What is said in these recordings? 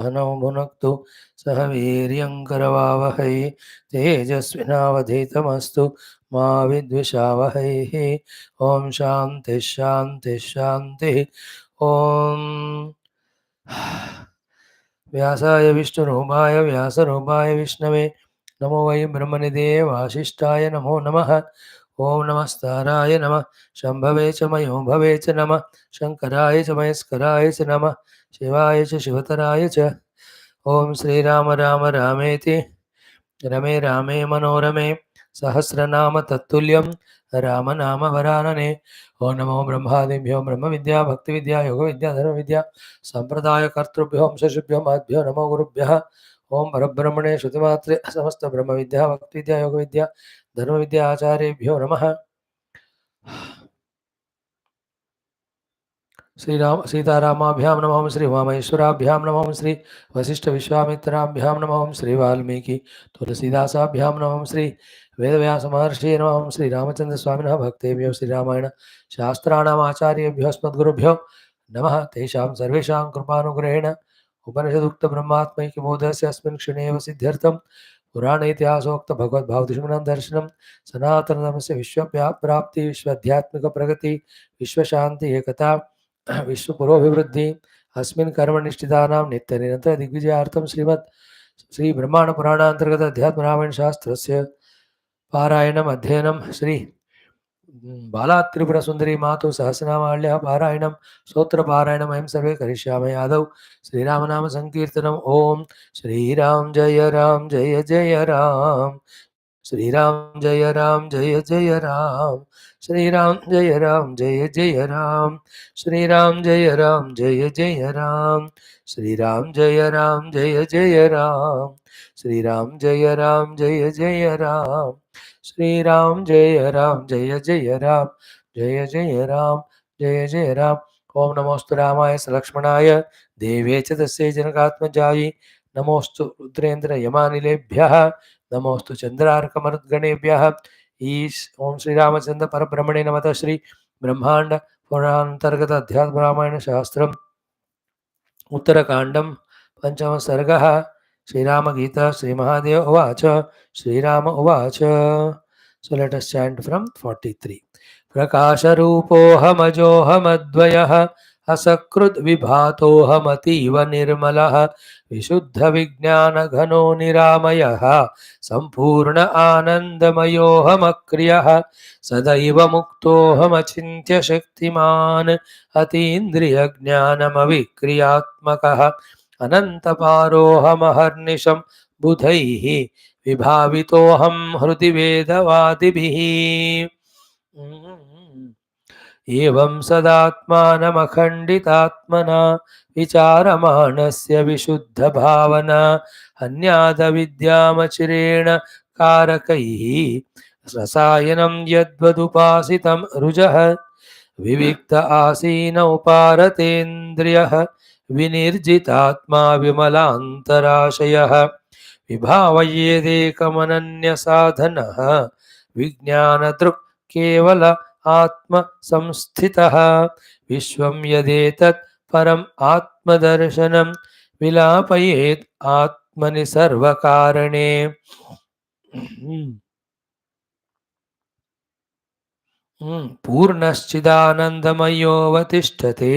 सहनौ भुनक्तु सह वीर्यं करवावहै तेजस्विनावधीतमस्तु मा विद्विषावहैः। ॐ शान्तिः शान्तिः शान्तिः। ॐ व्यासाय विष्णुरूपाय व्यासरूपाय विष्णवे नमो वै ब्रह्मनिधये वासिष्ठाय नमो नमः। ओं नमस्ताराय नमः शंभवे च मयो भवे च नमः शंकराय च महेश्वराय च नमः शिवाय च शिवतराय च। ओं श्रीराम राम रामेति रमे रामे मनोरमे सहस्रनाम तत्तुल्यं रामनाम वरानने। ओं नमो ब्रह्मादिभ्यो ब्रह्म विद्या भक्ति विद्या योग विद्या धर्म विद्या संप्रदाय कर्तृभ्यो वंशजुभ्यो महद्भ्यो नमो गुरुभ्यः। ओं परब्रह्मणे श्रुतिमात्रे समस्त ब्रह्म विद्या भक्ति विद्या योग विद्या धर्म विद्या आचार्येभ्यो नमः। श्रीराम सीतारामाभ्यां नमः श्री उमामहेश्वराभ्यां नमः श्री वशिष्ठ विश्वामित्राभ्यां नमः श्री वाल्मीकि तुलसीदासाभ्यां नमः श्री वेदव्यास महर्षि नमः श्री रामचंद्र स्वामिनः भक्तेभ्यो श्री रामायण शास्त्राणाम् आचार्येभ्यो अस्मद्गुरुभ्यो नमः। तेषां सर्वेषां कृपानुग्रहेण उपनिषदुक्त ब्रह्मात्मैक्यबोधस्य अस्मिन् क्षणे एव सिद्ध्यर्थं पुराण इतिहासोक्त भगवद्भावदुष्मनां दर्शनं सनातनधर्मस्य विश्वव्याप्ति विश्वाध्यात्मिक प्रगति विश्वशांति एकता विश्व पुरोभिवृद्धि अस्मिन् कर्मनिष्ठितानां नित्यनिरन्तर दिग्विजयार्थं श्रीमद् श्री ब्रह्मांड पुराणान्तर्गत अध्यात्म रामायण शास्त्रस्य पारायणम् अध्ययनं श्री बाला त्रिपुर सुंदरी मातु सहस्रनामावल्याः पारायणं स्तोत्रपारायणम् अयं सर्वे करिष्यामः। आदौ श्रीराम नाम संकीर्तनम्। ओम श्रीराम जय राम जय जय राम श्रीराम जय राम जय जय राम श्रीराम जय राम जय जय राम श्रीराम जय राम जय जय राम श्रीराम जय राम जय जय राम श्रीराम जय राम जय जय राम श्रीराम जय राम जय जय राम जय जय राम जय जय राम। ओम नमोस्तु रामाय लक्ष्मणाय देवे च तस्यै जनकात्मजायै नमोस्तु रुद्रेन्द्र यमानिलेभ्यः नमोस्तु चंद्रार्कमरुद्गणेभ्यः। ओम श्री रामचंद्र परब्रह्मणे नमः। श्री ब्रह्मांड पुराणांतर्गत अध्यात्म रामायण शास्त्रम् उत्तरकांडं पंचम सर्गः। श्रीराम गीता श्री महादेव उवाच श्रीराम उवाच। So let us chant from 43. प्रकाशरूपोऽहमजोऽहमद्वयः असकृद्विभातोऽहमतीव निर्मलः विशुद्धविज्ञानघनो निरामयः सम्पूर्ण आनन्दमयोऽहमक्रियः सदैव मुक्तोऽहमचिन्त्य शक्तिमान् अतीन्द्रियज्ञानमविक्रियात्मकः अनन्तपारोऽहमहर्निशं बुधैः विभावितोऽहं हृदि वेदवादिभिः। एवं सदात्मानमखण्डितात्मना विचारमाणस्य विशुद्धभावना अन्यादविद्यामचिरेण कारकैः रसायनं यद्वदुपासितं रुजः विविक्त आसीन उपारतेन्द्रियः विनिर्जितात्मा विमलान्तराशयः विभावयेदेकमनन्यसाधनः विज्ञानदृक् केवल आत्म संस्थितः विश्वं यदेतत् परम् आत्मदर्शनं विलापयेत् आत्मनि सर्वकारणे। पूर्णश्चिदानन्दमयोऽवतिष्ठते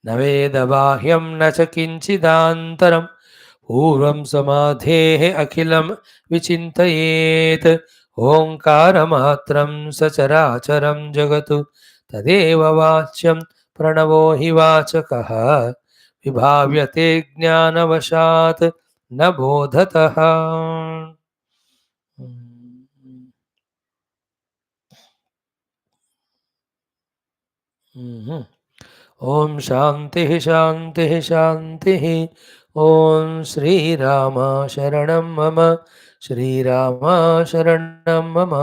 न वेदबाह्यं न च किञ्चिदान्तरम् पूर्वं समाधेः अखिलं विचिन्तयेत् ओङ्कारमात्रं सचराचरं जगत् तदेव वाच्यं प्रणवो हि वाचकः विभाव्यते ज्ञानवशात् न बोधतः। ओम शांति शांति शांति। ओम श्रीराम शरणं मम श्रीराम शरणं मम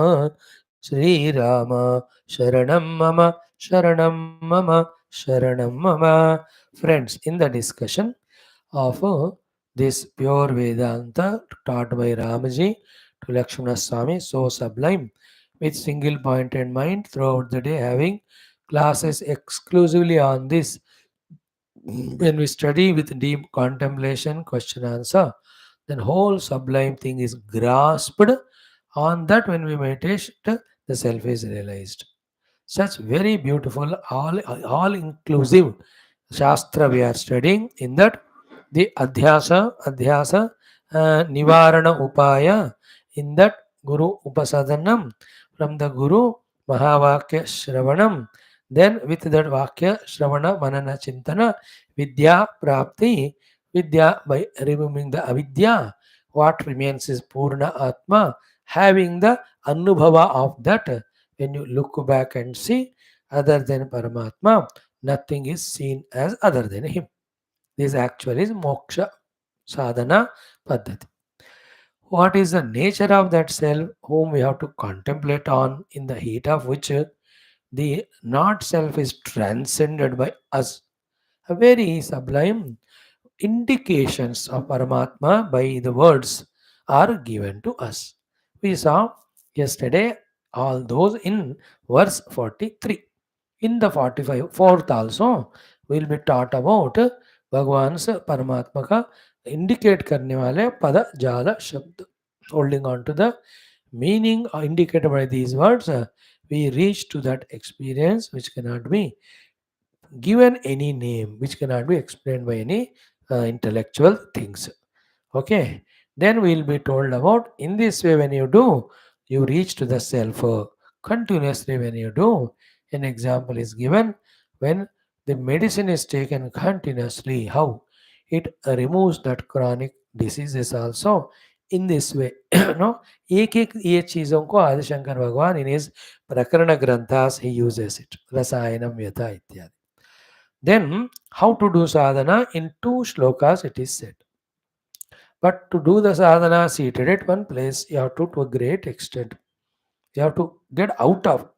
श्रीराम शरणं मम शरणं मम शरणं मम। Friends, in the discussion of this pure Vedanta taught by Ramaji to Lakshmana Swami, so sublime, with single pointed mind throughout the day, having classes exclusively on this When we study with deep contemplation, question answer, then whole sublime thing is grasped. On that, when we meditate, the self is realized. Such very beautiful, all inclusive Shastra we are studying. In that, the Adhyasa, Nivarana Upaya, in that Guru Upasadanam, from the Guru Mahavakya Shravanam, then with that Vakya Shravana Manana Chintana, Vidya Prapti, Vidya by removing the Avidya, what remains is Purna Atma, having the Anubhava of that. When you look back and see, other than Paramatma, nothing is seen as other than him. This actually is moksha sadhana paddhati. What is the nature of that self whom we have to contemplate on, in the heat of which the not self is transcended by us? A very sublime indications of Paramatma by the words are given to us. We saw yesterday all those in verse 43. In the 45 fourth also will be taught about भगवान से परमात्मा का indicate करने वाले पद जाल शब्द. Holding on to the meaning indicated by these words, we reach to that experience which cannot be given any name, which cannot be explained by any intellectual things. Okay, then we will be told about, in this way when you do, you reach to the self. Continuously when you do, an example is given. When the medicine is taken continuously, how it removes that chronic diseases also. In this way, no, एक एक ये चीजों को आदिशंकर भगवान in his प्रकरण ग्रंथास he uses it, रसायनम यथा इत्यादि. Then how to do sadhana, in 2 shlokas it is said. But to do the sadhana seated at one place, you have to a great extent, you have to get out of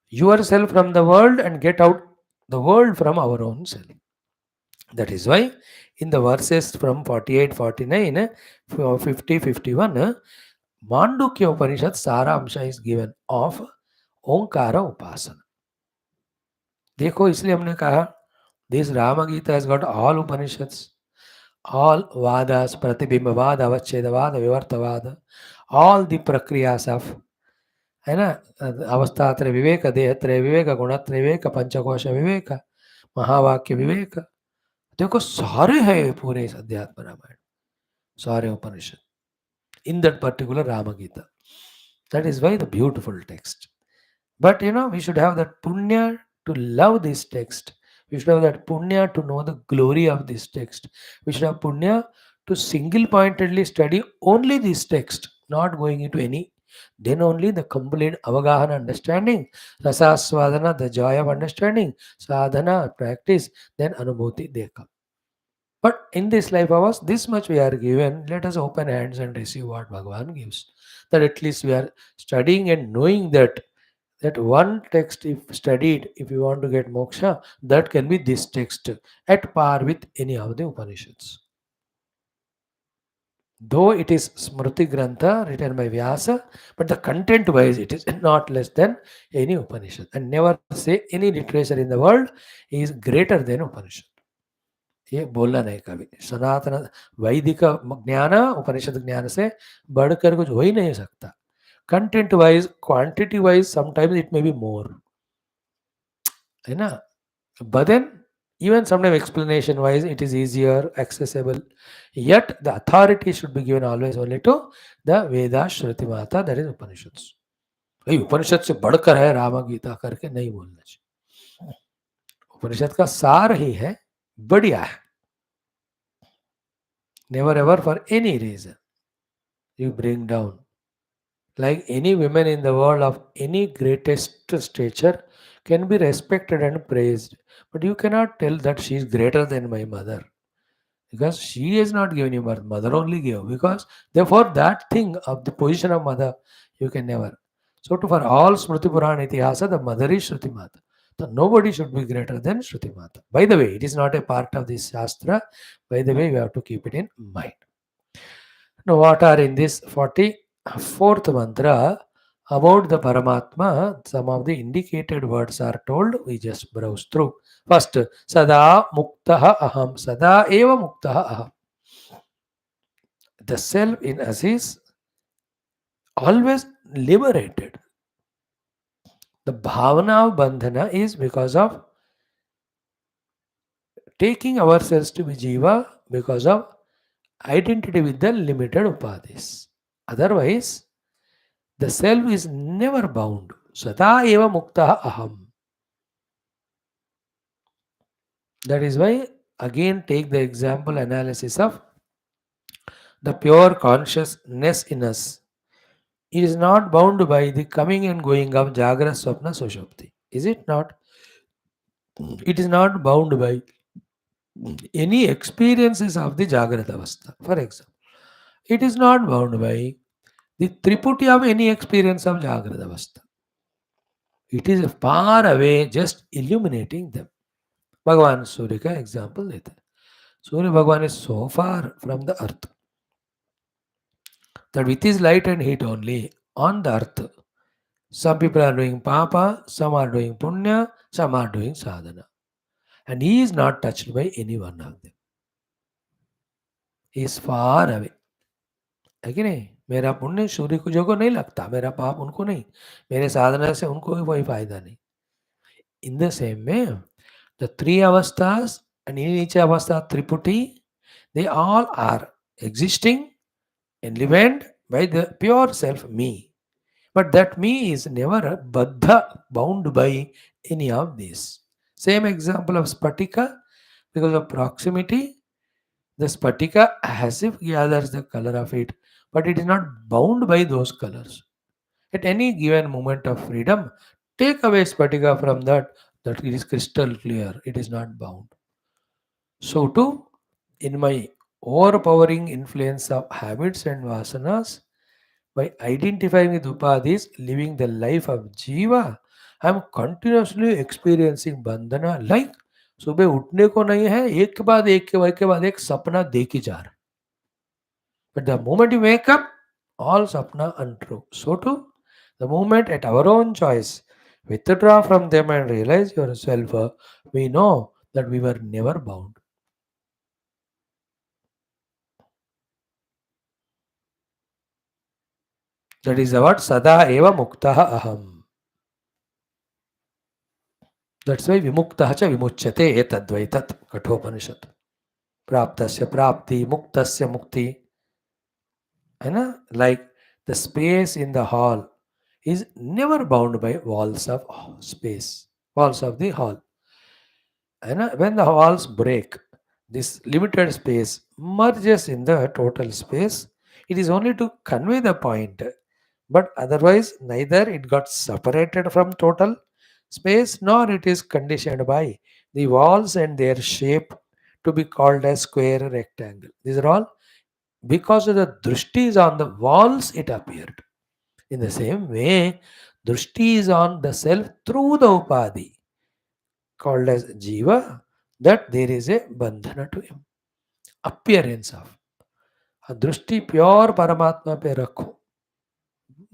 yourself from the world and get out the world from our own self. That is why in the verses from 48, 49, 50, 51, Mandukya Upanishad Saramsha is given of Omkara Upasana. देखो इसलिए हमने कहा, this Rama Gita has got all Upanishads, all Vadas, Pratibhimbavad, Avachedavad, Vivartavad, all the Prakriyas of, है ना, अवस्थात्रय विवेक, देहत्रय विवेक, गुणत्रय विवेक, पंचकोश विवेक, महावाक्य विवेक, देखो सारे हैं पूरे इस अध्यात्म रामायण, सारे उपनिषद in that particular Rama Gita. That is why the beautiful text. But we should have that punya to love this text. We should have that punya to know the glory of this text. We should have punya to single pointedly study only this text, not going into any. Then only the complete avagahana, understanding, rasaswadana, the joy of understanding, sadhana, practice, then anubhuti, they come. But in this life of us, this much we are given. Let us open hands and receive what Bhagavan gives. That at least we are studying and knowing that one text, if studied, if you want to get moksha, that can be this text at par with any of the Upanishads. Though it is Smriti Grantha written by Vyasa, but the content wise it is not less than any Upanishad. And never say any literature in the world is greater than Upanishad. ये बोलना नहीं कभी. सनातन वैदिक ज्ञान उपनिषद ज्ञान से बढ़कर कुछ हो ही नहीं सकता. Content wise, quantity wise, sometimes it may be more, है ना, but then even sometimes explanation wise it is easier, accessible, yet the authority should be given always only to the Veda Shruti Mata, that is Upanishads. भाई उपनिषद से बढ़कर है रामा गीता करके नहीं बोलना चाहिए. उपनिषद का सार ही है, बढ़िया है. Never ever for any reason you bring down. Like any women in the world of any greatest stature can be respected and praised, but you cannot tell that she is greater than my mother, because she has not given you birth, mother only gave. Because therefore that thing of the position of mother you can never. So for all Smriti Purana Itihasa, the mother is Shruti Mata. So nobody should be greater than Shruti Mata. By the way, it is not a part of this Shastra. By the way, we have to keep it in mind. Now, what are in this 44th mantra about the Paramatma? Some of the indicated words are told. We just browse through. First, sada muktaha aham. Sada eva muktaha aham. The self in us is always liberated. The bhavana of bandhana is because of taking ourselves to be jiva, because of identity with the limited upadhis. Otherwise, the self is never bound. Sada eva muktaha aham. That is why, again, take the example analysis of the pure consciousness in us. It is not bound by the coming and going of Jagra, Swapna, Sushupti. Is it not? It is not bound by any experiences of the Jagrata Avastha. For example, it is not bound by the triputi of any experience of Jagrata Avastha. It is far away, just illuminating them. Bhagavan Surya का example लेते हैं. Surya Bhagavan is so far from the earth that with his light and heat only on the earth, some people are doing papa, some are doing punya, some are doing sadhana. And he is not touched by any one of them. He is far away. है कि नहीं? मेरा पुण्य सूर्य को जो को नहीं लगता, मेरा पाप उनको नहीं, मेरे साधना से उनको भी कोई फायदा नहीं. In the same way, the three avasthas and in each avastha triputi, they all are existing and lived by the pure self me. But that me is never baddha, bound by any of these. Same example of spatika, because of proximity, the spatika as if gathers the color of it, but it is not bound by those colors. At any given moment of freedom, take away spatika from that it is crystal clear, it is not bound. So too, in my overpowering influence of habits and vasanas, by identifying with upadhis, living the life of jiva, I am continuously experiencing bandhana like सुबह उठने को नहीं है, एक के बाद एक सपना देख ही जा रहा. But the moment you wake up, all sapna untrue. So too, the moment at our own choice, withdraw from them and realize yourself, we know that we were never bound. That is what sada eva muktaha aham. That's why vimuktaha cha vimuchyate etadvaitat kathopanishad. Praptasya prapti, muktasya mukti. Like the space in the hall is never bound by walls of space, walls of the hall. When the walls break, this limited space merges in the total space. It is only to convey the point, but otherwise neither it got separated from total space nor it is conditioned by the walls and their shape to be called as square, rectangle. These are all because of the drishti is on the walls it appeared. In the same way, drishti is on the self through the upadhi called as jiva, that there is a bandhana to him. Appearance of. A drishti pure Paramatma pe rakho.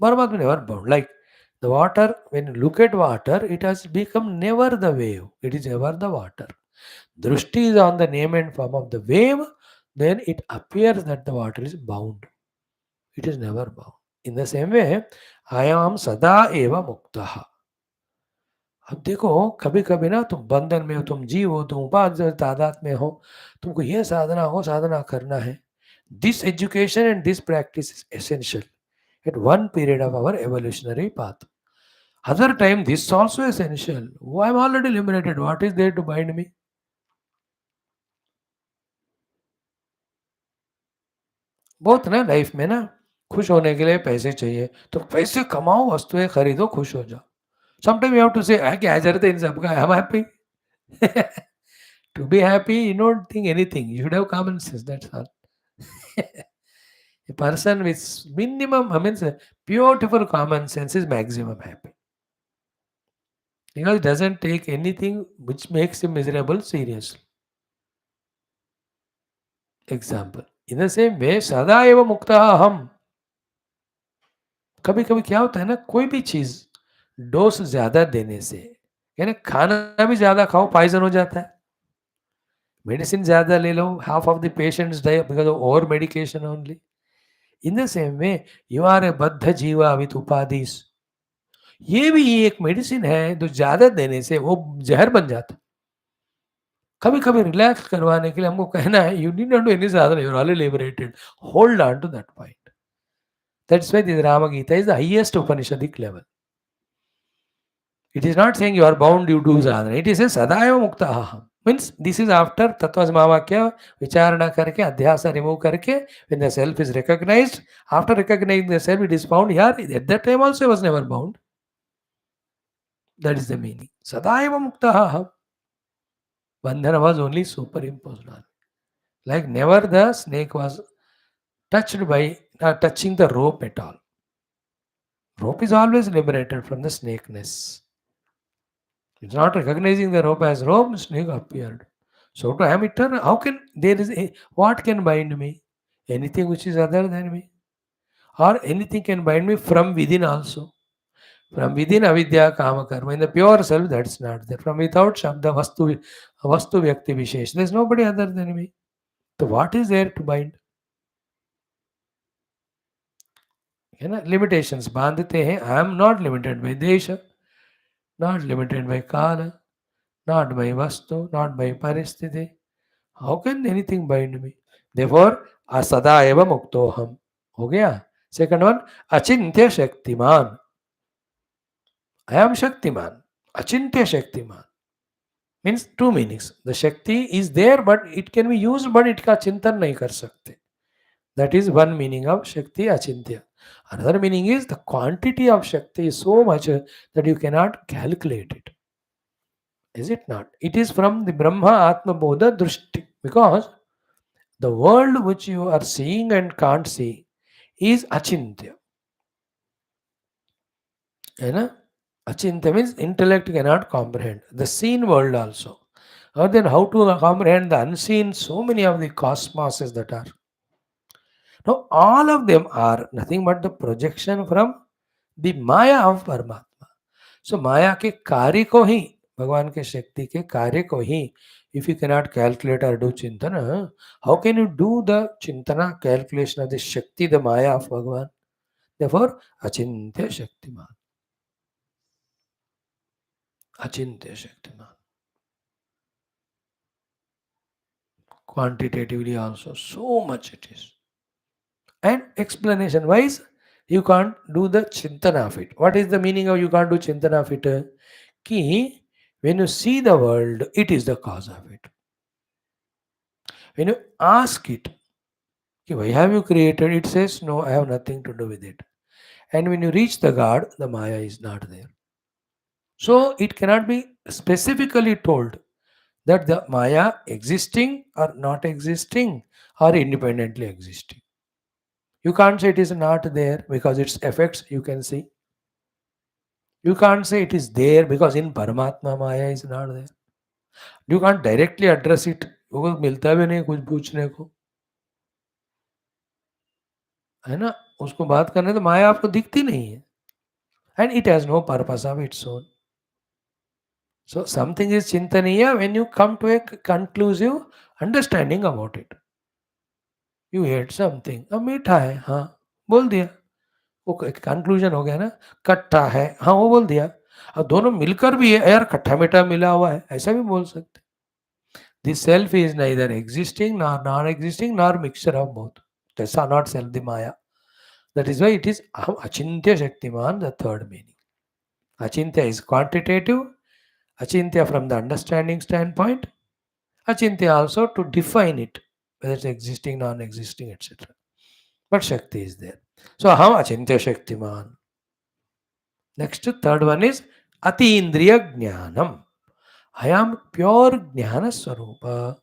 Paramatma never bound. Like the water, when you look at water, it has become never the wave. It is ever the water. Drishti is on the name and form of the wave, then it appears that the water is bound. It is never bound. In the same way, I am sada eva muktaha. अब देखो कभी कभी ना तुम बंधन में हो, तुम जीव हो, तुम उपाधि तादाद में हो, तुमको ये साधना करना है. This education and this practice is essential at one period of our evolutionary path. Other time this is also essential. I am already liberated. What is there to bind me? बहुत ना लाइफ में ना खुश होने के लिए पैसे चाहिए, तो पैसे कमाओ, वस्तुएं खरीदो, खुश हो जाओ. Sometimes you have to say, क्या जरूरत है इन सबका, I am happy. To be happy, you don't think anything. You should have common sense. That's all. A person with minimum, beautiful common sense is maximum happy. Because it doesn't take anything which makes him miserable seriously. Example. In the same way, सदा एव मुक्ता हम. कभी कभी क्या होता है ना, कोई भी चीज डोज ज्यादा देने से, यानी खाना भी ज्यादा खाओ पॉइजन हो जाता है, मेडिसिन ज्यादा ले लो, half of the patients die because of over medication only. In the same way, you are a बद्ध जीवा with उपाधिस. ये भी एक मेडिसिन है जो ज्यादा देने से वो जहर बन जाता है. कभी कभी रिलैक्स करवाने के लिए हमको कहना है, you need not do any sadhana, you are already liberated. Hold on to that point. That's why this Ram Gita is the highest Upanishadic level. It is not saying you are bound, you do sadhana. It is a sadaiva mukta aham. Means this is after tatvasmavakya vicharana karke, adhyasa remove karke, when the self is recognized. After recognizing the self, it is found here. At that time also I was never bound. That is the meaning. Sadaiva mukta aham. Bandhana was only superimposed on. Like never the snake was touched by touching the rope at all. Rope is always liberated from the snakeness. It's not recognizing the rope as rope, snake appeared. So to I am eternal, how can there is a, what can bind me? Anything which is other than me. Or anything can bind me from within also. From within avidya kama karma. In the pure self, that's not there. From without shabda vastu vyakti vishesh. There's nobody other than me. So what is there to bind? Limitations. बांधते हैं. I am not limited by desha, not limited by kala, not by vastu, not by paristhiti. How can anything bind me? Therefore, asada eva muktoham. हो गया. Second one, achintya shaktiman. I am shaktiman. Achintya shaktiman means two meanings. The shakti is there, but it can be used, but it का चिंतन नहीं कर सकते. That is one meaning of shakti achintya. Another meaning is the quantity of shakti is so much that you cannot calculate it. Is it not? It is from the Brahma Atma Bodha Drushti, because the world which you are seeing and can't see is achintya. Achintya means intellect cannot comprehend. The seen world also. Or then how to comprehend the unseen, so many of the cosmoses that are. Now all of them are nothing but the projection from the Maya of Paramatma. So Maya के कार्य को ही, भगवान के शक्ति के कार्य को ही, if you cannot calculate or do chintana, how can you do the chintana calculation of the Shakti, the Maya of Bhagavan? Therefore, Achintya Shaktiman. Achintya Shaktiman. Quantitatively also, so much it is. And explanation wise, you can't do the chintana of it. What is the meaning of you can't do chintana of it? Ki, when you see the world, it is the cause of it. When you ask it, why have you created? It says, no, I have nothing to do with it. And when you reach the God, the Maya is not there. So it cannot be specifically told that the Maya existing or not existing or independently existing. You can't say it is not there because its effects you can see. You can't say it is there because in Paramatma Maya is not there. You can't directly address it. वो मिलता भी नहीं कुछ पूछने को, है ना. उसको बात करने तो माया आपको दिखती नहीं है. And it has no purpose of its own. So something is chintaniya when you come to a conclusive understanding about it. You ate something, अब मीठा है, हाँ बोल दिया, वो कंक्लूजन हो गया ना. खट्टा है, हाँ वो बोल दिया. अब दोनों मिलकर भी है, यार खट्टा मीठा मिला हुआ है, ऐसा भी बोल सकते. This self is neither existing nor non-existing nor mixture of both. That's not self, the Maya. That is why it is Achintya Shaktiman, the third meaning. Achintya is quantitative, Achintya from the understanding standpoint, Achintya also to define it, whether it's existing, non-existing, etc. But Shakti is there. So Aham Achintya Shaktiman. Next, third one is Atindriya Jnanam. I am pure Jnana Swarupa.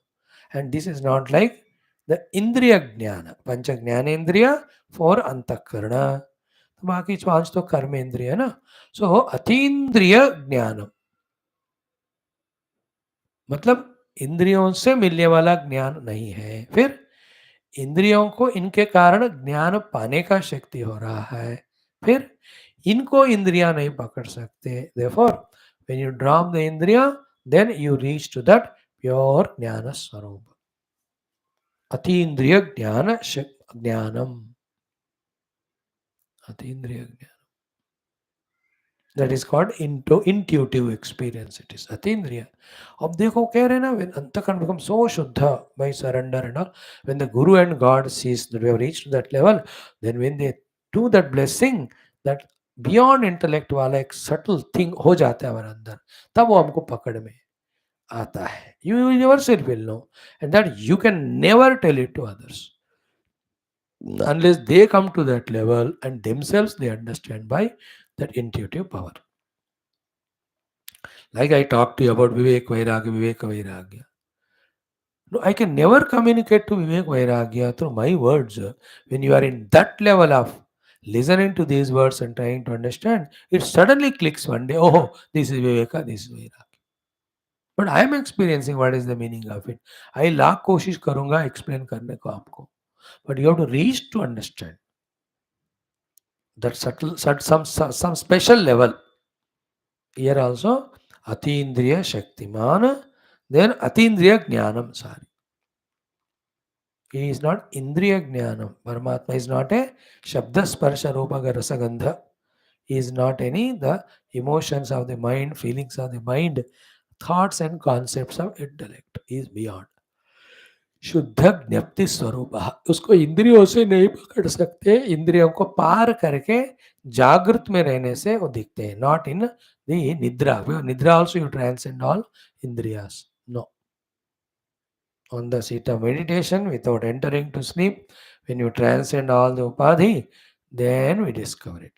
And this is not like the Indriya Jnana. Pancha Jnanendriya for Antakarana. बाकी पांच तो कर्म इंद्रिय है ना. सो अतीन्द्रिय ज्ञान मतलब इंद्रियों से मिलने वाला ज्ञान नहीं है. फिर इंद्रियों को इनके कारण ज्ञान पाने का शक्ति हो रहा है. फिर इनको इंद्रियां नहीं पकड़ सकते. Therefore, When you drop the Indriya, then you reach to that pure Jnana Swarupa. Atindriya Jnanam. Atindriya Jnana. That is called intuitive experience. It is Atindriya. अब देखो कह रहे ना, when Antakarna becomes so Shuddha by surrender and all, when the Guru and God sees that we have reached that level, then when they do that blessing, that beyond intellect वाला एक subtle thing हो जाता है हमारे अंदर, तब वो हमको पकड़ में आता है. You yourself will know, and that you can never tell it to others unless they come to that level and themselves they understand by that intuitive power. Like I talked to you about Vivek Vairagya. No, I can never communicate to Vivek Vairagya through my words. When you are in that level of listening to these words and trying to understand, it suddenly clicks one day, oh, this is Viveka, this is Vairagya. But I am experiencing what is the meaning of it. I lakh कोशिश करूंगा explain करने को आपको. But you have to reach to understand that some special level. Here also, Atindriya Shaktiman, then Atindriya Jnanam. Sorry. He is not Indriya Jnanam. Paramatma is not a Shabda Sparsha Rupa Rasa Gandha. He is not any the emotions of the mind, feelings of the mind, thoughts and concepts of intellect. He is beyond. शुद्ध ज्ञप्ति स्वरूप. उसको इंद्रियों से नहीं पकड़ सकते. इंद्रियों को पार करके जागृत में रहने से वो दिखते हैं. नॉट इन दी निद्रा. निद्रा ऑल्सो यू ट्रांसेंड ऑल इंद्रियास. No. On the seat of meditation, without entering to sleep, when you transcend all the upadhi, then we discover it.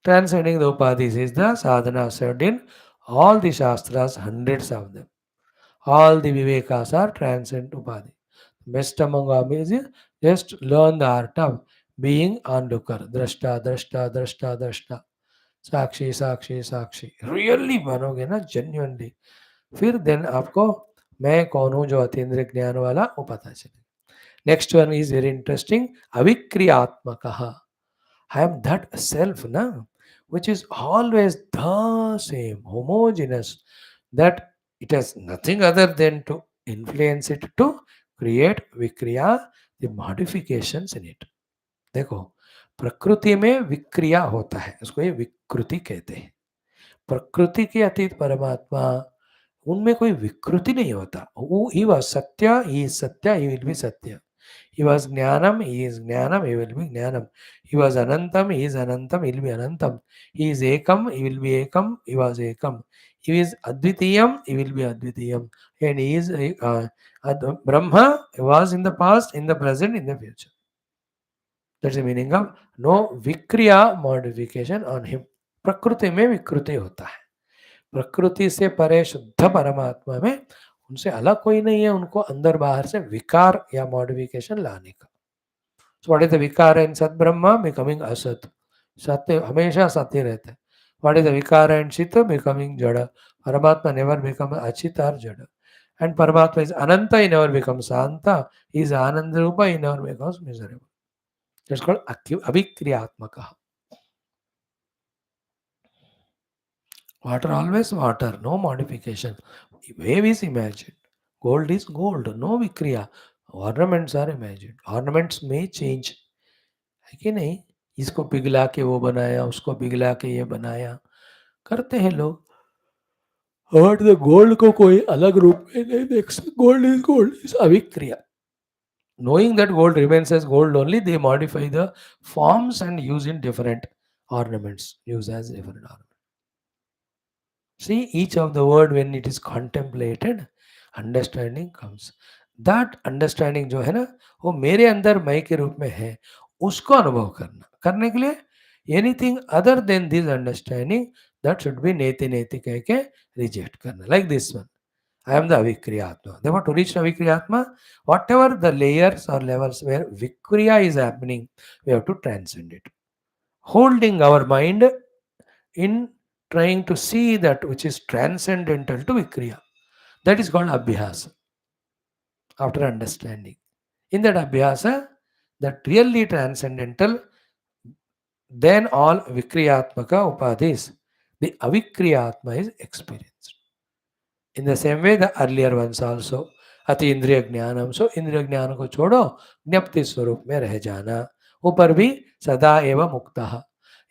Transcending the upadhis is the sadhana said in all the shastras, hundreds of them. All the vivekas are transcend upadhi. Best among them is just learn the art of being onlooker. Drashta, drashta, drashta, drashta. Sakshi, sakshi, sakshi. Really बनोगे ना genuinely. फिर then आपको मैं कौन हूँ जो अतीन्द्रिय ज्ञान वाला वो पता चले. Next one is very interesting. अविक्रियात्मक. आई एम दैट सेल्फ ना which is always the same, homogeneous, that it has nothing other than to influence it to create vikriya, the modifications in it. देखो प्रकृति में विक्रिया होता है, उसको ये विकृति कहते हैं. प्रकृति के अतीत परमात्मा, उनमें कोई विकृति नहीं होता. वो ही वह सत्य, ही सत्य, ही विल बी सत्य. He was Jnanam, he is Jnanam, he will be Jnanam. He was Anantam, he is Anantam, he will be Anantam. He is Ekam, he will be Ekam, he was Ekam. He is Advitiyam, he will be Advitiyam. And he is Brahma, he was in the past, in the present, in the future. That's the meaning of no Vikriya modification on him. प्रकृति में विकृति होता है. प्रकृति से परे शुद्ध परमात्मा में उनसे अलग कोई नहीं है. उनको अंदर बाहर से विकार या मॉडिफिकेशन लाने का. सो व्हाट इज द विकार इन सत ब्रह्मा? बिकमिंग असत. सत्य हमेशा सत्य रहता है. व्हाट इज द विकार एंड चित? बिकमिंग जड़. परमात्मा नेवर बिकम अचित और जड़. एंड परमात्मा इज अनंत, ही नेवर बिकम शांत. ही इज आनंद रूप, he never becomes miserable. That's called अविक्रियात्मक. Water always water, no modification. Wave is imagined. Gold is gold, no vikriya. Ornaments are imagined. Ornaments may change. है कि नहीं? इसको पिघला के वो बनाया, उसको पिघला के ये बनाया, करते हैं लोग. बट द गोल्ड को कोई अलग रूप में नहीं देख सकते. गोल्ड इज अविक्रिया. Knowing that gold remains as gold only, they modify the forms and use in different ornaments. Use as different ornaments. See, each of the word when it is contemplated, understanding comes. That understanding जो है ना, वो मेरे अंदर मैं के रूप में है, उसको अनुभव करना. करने के लिए anything other than this understanding, that should be नेति नेति कह के reject करना. Like this one, I am the avikriyatma. Therefore, to reach avikriyatma, whatever the layers or levels where vikriya is happening, we have to transcend it. Holding our mind in trying to see that which is transcendental to Vikriya. That is called Abhyasa. After understanding. In that Abhyasa, that really transcendental, then all Vikriyatmaka Upadhis. The Avikriyatma is experienced. In the same way, the earlier ones also. अति इंद्रिय ज्ञानम सो इंद्रिय ज्ञान को छोड़ो ज्ञप्ति स्वरूप में रह जाना ऊपर भी सदा एवं मुक्तः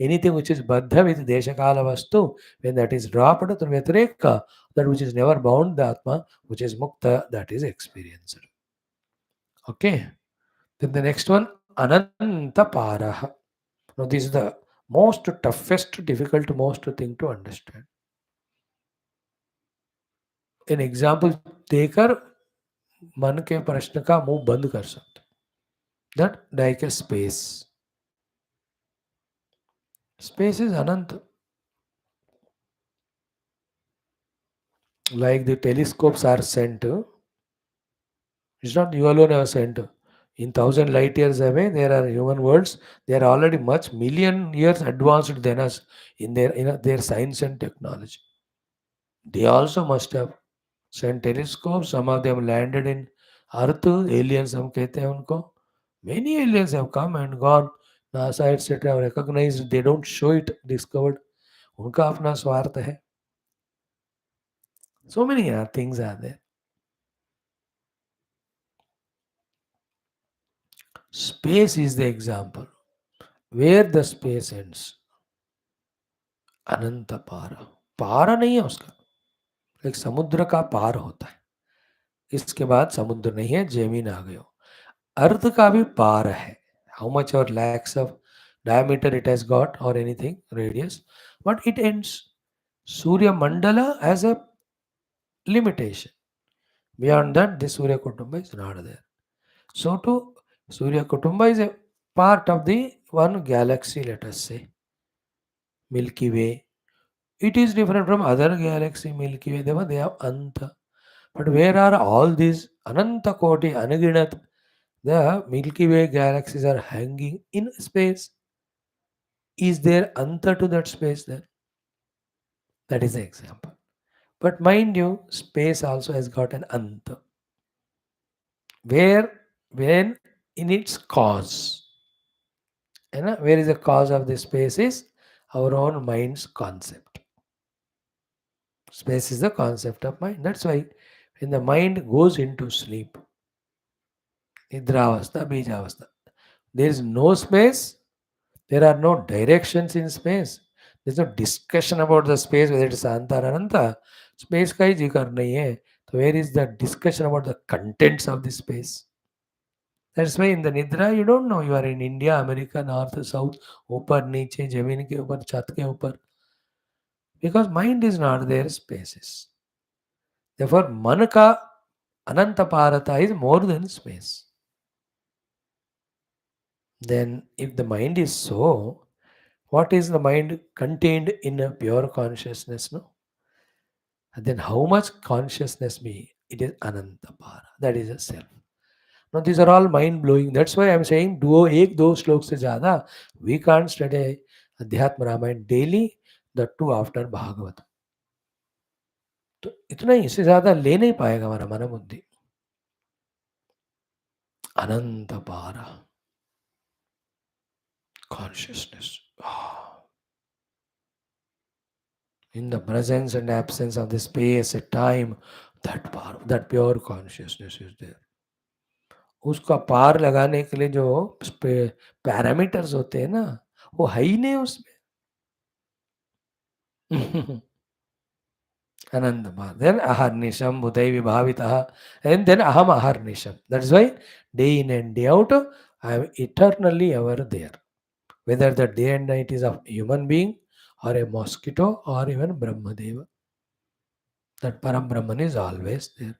anything which is baddha with deshakala vastu when that is dropped to vyatireka that which is never bound the atma which is mukta that is experienced. Okay, then the next one ananta paraha. Now this is the most toughest difficult most thing to understand. An example देकर मन के प्रश्न का मुंह बंद कर सकते. That like a space. Space is anant. Like the telescopes are sent. It's not you alone have sent. In 1,000 light years away, there are human worlds. They are already much million years advanced than us in their science and technology. They also must have sent telescopes. Some of them landed in Earth. Aliens हम कहते हैं उनको. Many aliens have come and gone. NASA etc. recognized. They don't show it. Discovered. उनका अपना स्वार्थ है. So many things are there. Space is the example. Where the space ends. अनंत पार. पार नहीं है उसका. एक समुद्र का पार होता है. इसके बाद समुद्र नहीं है, जमीन आ गई हो. अर्थ का भी पार है. How much or lakhs of diameter it has got or anything, radius, but it ends. Surya Mandala has a limitation. Beyond that, the Surya Kutumba is not there. So too, Surya Kutumba is a part of the one galaxy, let us say, Milky Way. It is different from other galaxy, Milky Way. They have Anta. But where are all these Ananta Koti, Anaginat? The Milky Way galaxies are hanging in space. Is there Anta to that space then? That is the example. But mind you, space also has got an Anta. When in its cause. Where is the cause of the space is our own mind's concept. Space is the concept of mind. That's why when the mind goes into sleep, Nidravastha, Bijavastha, there is no space, there are no directions in space. There is no discussion about the space, whether it is Anta or Ananta. Space का ही जिक्र नहीं है. So where is the discussion about the contents of the space? That's why in the Nidra, you don't know you are in India, America, North, South, ऊपर नीचे जमीन के ऊपर छत के ऊपर. Because mind is not there, spaces. Therefore, मन का अनंत पारता is more than space. Then if the mind is so, what is the mind contained in a pure consciousness? No? And then how much consciousness be? It is ananta para. That is a self. Now these are all mind blowing. That's why I'm saying do ek do shlok se jyada. We can't study Adhyatma Ramayana daily, the two after Bhagavad. तो इतना ही इससे ज्यादा ले नहीं पाएगा हमारा मन बुद्धि. अनंत पारा consciousness. In the presence and absence of the space and time, that power, that pure consciousness is there. उसका पार लगाने के लिए जो पैरामीटर्स होते हैं ना, वो है ही नहीं उसमें. Anandama. Then aharnisham budai vibhavitaha. And then aham aharnisham. That's why day in and day out, I am eternally ever there. Whether the day and night is a human being or a mosquito or even Brahmadeva. That Param Brahman is always there.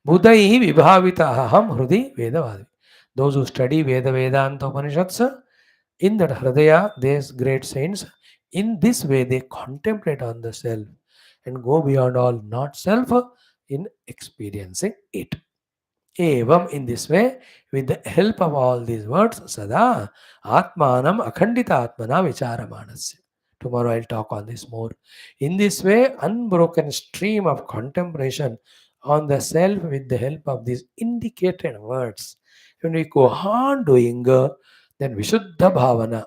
Budai vibhavitaha aham hrudi vedavadi. Those who study Veda Vedantha Upanishads, in that Hridaya, these great saints, in this way they contemplate on the self and go beyond all not self in experiencing it. Evam, in this way, with the help of all these words, Sada Atmanam Akhandita Atmana Vicharamanasya. Tomorrow I'll talk on this more. In this way, unbroken stream of contemplation on the self with the help of these indicated words. When we go on doing, then Vishuddha Bhavana,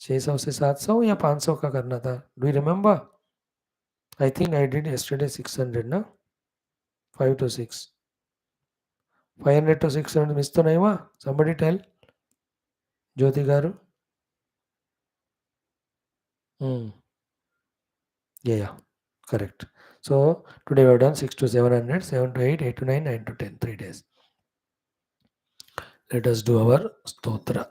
600 से 700 या 500 का करना था? Do you remember? I think I did yesterday 600 ना, 5 to 6, 500 to 600 miss तो नहीं हुआ? somebody tell, Jyoti garu. Yeah, correct. So today we have done 6 to 700, 7 to 8, 8 to 9, 9 to 10, 3 days. Let us do our stotra.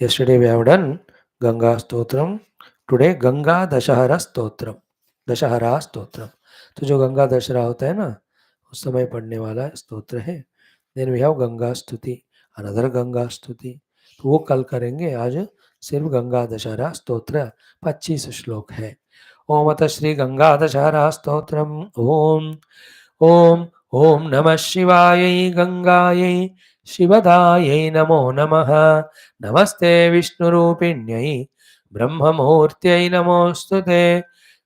Yesterday we have done Ganga Stotram. Today Ganga Dashahara Stotram. Dussehra stotram. तो जो गंगा दशहरा होता है ना, उस समय पढ़ने वाला स्तोत्र है. देन वी हैव गंगा स्तुति, अनदर गंगा स्तुति. तो वो कल करेंगे. आज सिर्फ गंगा दशहरा स्तोत्र 25 श्लोक है. ओम अथ श्री गंगा दशहरा स्तोत्रम. ओम ओम ओम नमः शिवाय गंगायै शिवदायै नमो नमः. नमस्ते विष्णुरूपिण्यै ब्रह्ममूर्त्यै नमोस्तुते.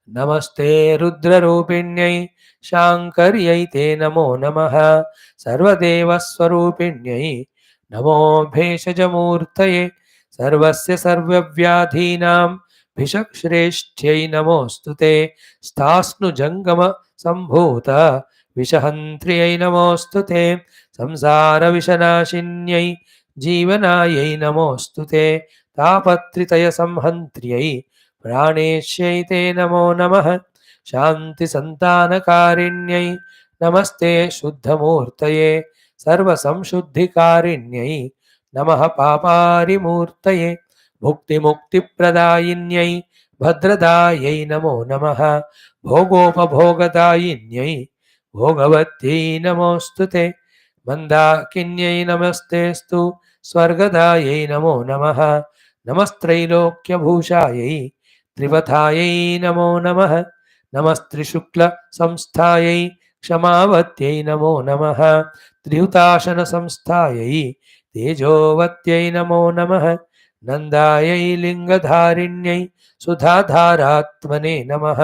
नमस्ते रुद्ररूपिण्यै शाङ्कर्यै ते नमो नमः. सर्वदेवस्वरूपिण्यै नमो भेषजमूर्तये. सर्वस्य सर्वव्याधीनां भिषक्श्रेष्ठ्यै नमोऽस्तुते. स्थास्नुजङ्गमसम्भूत विषहन्त्र्यै नमोऽस्तुते. संसारविषनाशिन्यै जीवनायै नमोऽस्तुते. तापत्रितयसंहन्त्र्यै प्राणेश्यै ते नमो नमः. शान्तिसन्तानकारिण्यै नमस्ते शुद्धमूर्तये. सर्वसंशुद्धिकारिण्यै नमः. पापारिमूर्तये भुक्तिमुक्तिप्रदायिन्यै भद्रदायै नमो नमः. भोगोपभोगदायिन्यै भोगवत्यै नमोऽस्तुते. मन्दाकिन्यै नमस्तेस्तु स्वर्गदायै नमो नमः. नमस्त्रैलोक्यभूषायै त्रिपथायै नमो नमः. नमस्त्रिशुक्लसंस्थायै क्षमावत्यै नमो नमः. त्रिहुताशनसंस्थायै तेजोवत्यै नमो नमः. नन्दायै लिङ्गधारिण्यै सुधाधारात्मने नमः.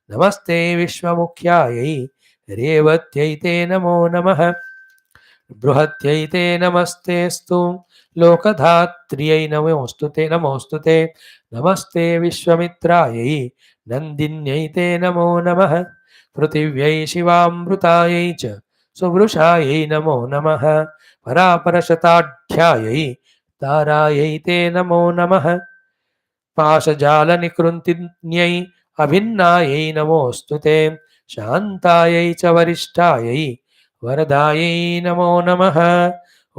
नमस्ते विश्वमुख्यायै रेवत्यै ते नमो नमः. बृहत्यै ते नमस्तेस्तु लोकधात्र्यै नमोऽस्तुते नमोऽस्तुते. नमस्ते विश्वमित्रायै नन्दिन्यै ते नमो नमः. पृथिव्यै शिवामृतायै च सुवृषायै नमो नमः. परापरशताढ्यायै तारायै ते नमो नमः. पाशजालनिकृन्तिन्यै अभिन्नायै नमोऽस्तुते. शान्तायै च वरिष्ठायै वरदायै नमो नमः.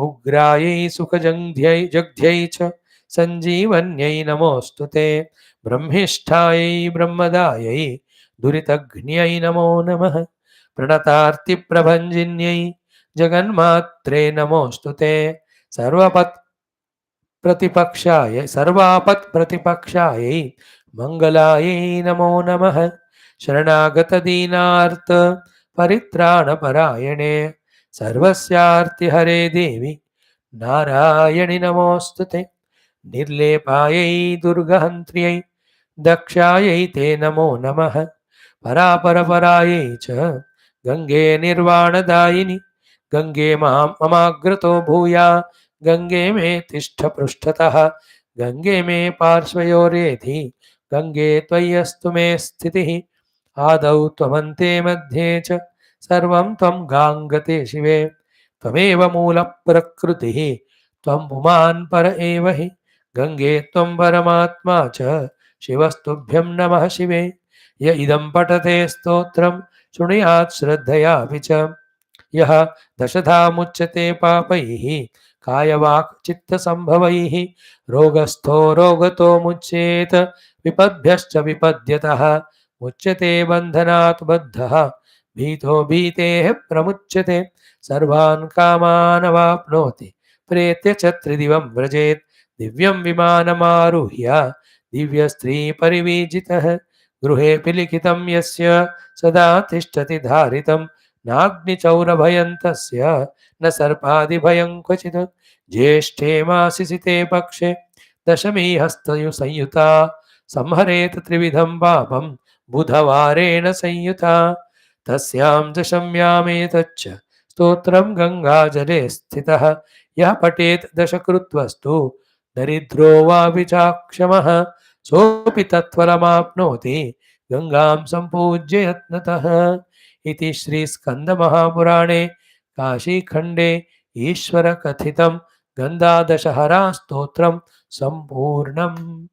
उग्रायै सुखजङ्घ्यै जग्ध्यै च सञ्जीवन्यै नमोऽस्तुते. ब्रह्मिष्ठायै ब्रह्मदायै दुरितघ्न्यै नमो नमः. प्रणतार्तिप्रभञ्जिन्यै जगन्मात्रे नमोऽस्तुते. सर्वापत्प्रतिपक्षायै मङ्गलायै नमो नमः. शरणागतदीनार्त परित्राणपरायणे सर्वस्यार्तिहरे देवी नारायणि नमोऽस्तुते. निर्लेपायै दुर्गहन्त्र्यै दक्षायै ते नमो नमः. परापरपरायै च गङ्गे निर्वाणदायिनि गङ्गे ममाग्रतो भूया. गङ्गे मे तिष्ठ पृष्ठतः. गङ्गे मे पार्श्वयोरेधि. गङ्गे त्वय्यस्तु मे स्थितिः. आदौ त्वमन्ते मध्ये च सर्वं त्वं गाङ्गते शिवे. त्वमेव मूलप्रकृतिः त्वं पुमान् पर एव हि. गङ्गे त्वं परमात्मा च शिवस्तुभ्यं नमः शिवे. य इदं पठते स्तोत्रं शृणुयात् श्रद्धयापि च. यः दशधा मुच्यते पापैः कायवाक् चित्तसम्भवैः. रोगस्थो रोगतो मुच्येत विपद्भ्यश्च विपद्यतः. मुच्यते बन्धनात् बद्धः भीतो भीतेः प्रमुच्यते. सर्वान् कामान् अवाप्नोति प्रेत्य च त्रिदिवं व्रजेत्. दिव्यं विमानमारुह्य दिव्यस्त्रीपरिवीजितः. गृहेऽपि लिखितं यस्य सदा तिष्ठति धारितं. नाग्निचौरभयं तस्य न सर्पादिभयं क्वचित्. ज्येष्ठे मासि सिते पक्षे दशमी हस्तयुसंयुता. संहरेत त्रिविधं पापं बुधवारेण संयुता. तस्यां दशम्यामेतच्च स्तोत्रं गङ्गाजले स्थितः. यः पठेत् दशकृत्वस्तु दरिद्रो वा विचाक्षमः सोऽपि तत्फलमाप्नोति गंगां सम्पूज्य यत्नतः। इति श्रीस्कन्दमहापुराणे काशीखण्डे ईश्वरकथितं गन्धादशहरा स्तोत्रं सम्पूर्णम्.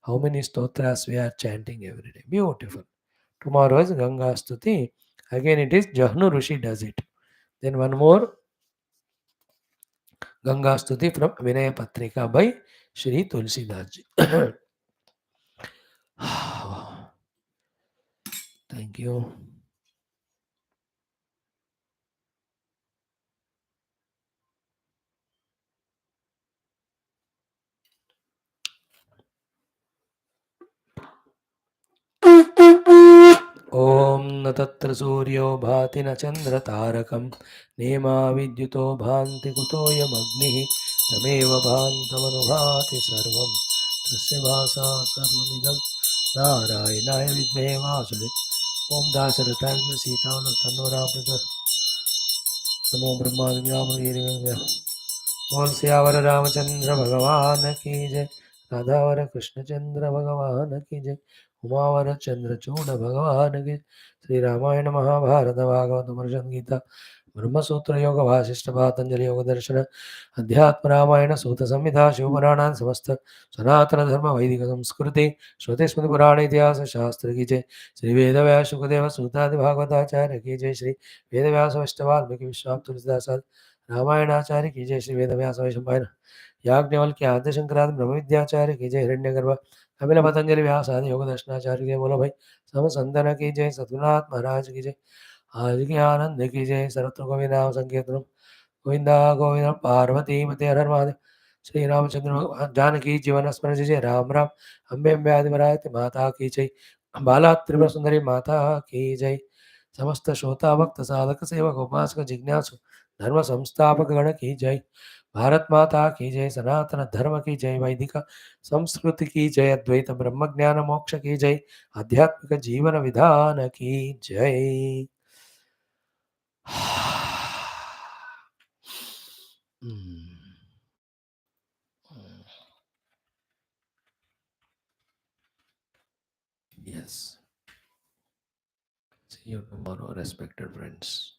How many stotras we are chanting every day? Beautiful. Tomorrow is Ganga Stuti. Again it is Jahnu Rishi does it. Then one more Ganga Stuti from Vinaya Patrika by Shri Tulsidas ji. Thank you. ॐ न तत्र सूर्यो भाति न चन्द्रतारकं नेमा विद्युतो भान्ति कुतोऽयमग्निः तमेव भान्तमनुभाति सर्वं तस्य भासा सर्वमिदं नारायणाय विद्महे वासुदेवाय ॐ दाशरथाय सीतावलक्ष्मणो रामप्रद नमो ब्रह्मादिव्यामोह बोल सियावर रामचंद्र भगवान की जय। राधावर कृष्णचंद्र भगवान की जय। उमावर चंद्रचूड़ भगवान की। श्री रामायण महाभारत भागवत पुरुषद गीता ब्रह्मसूत्र योग वासिष्ठ पातंजलि योग दर्शन अध्यात्म रामायण सूत संहिता शिवपुराण समस्त सनातन धर्म वैदिक संस्कृति श्रुति स्मृति पुराण इतिहास शास्त्र की जय। श्री वेद व्यास शुकदेव सूतादि भागवताचार्य की जय। श्री वेद व्यास वाल्मीकि विश्वामित्र तुलसीदास रामायणाचार्य की जय। श्री वेद व्यास वैशंपायन याज्ञवल्क्य आद्य शंकरादि ब्रह्म विद्याचार्य की जय। हिरण्यगर्भ कपिल पतंजलि व्यास आदि योग दर्शनाचार्य की जय। बोलो भाई सम संतन की जय। सतगुरुनाथ महाराज की जय। आज के आनंद की जय। सर्वत्र गोविंद नाम संकीर्तनम गोविंदा गोविंद पार्वती मते हर हर महादेव। श्री रामचंद्र भगवान जानकी जीवन स्मरण जय। राम राम। अम्बे अम्बे आदिवरायत माता की जय। बाला त्रिपुर सुंदरी माता की जय। समस्त श्रोता भक्त साधक सेवक उपासक जिज्ञासु धर्म संस्थापक गण की जय। भारत माता की जय। सनातन धर्म की जय। वैदिक संस्कृति की जय। अद्वैत ब्रह्म ज्ञान मोक्ष की जय। आध्यात्मिक जीवन विधान की जय। Yes. See you tomorrow, respected friends.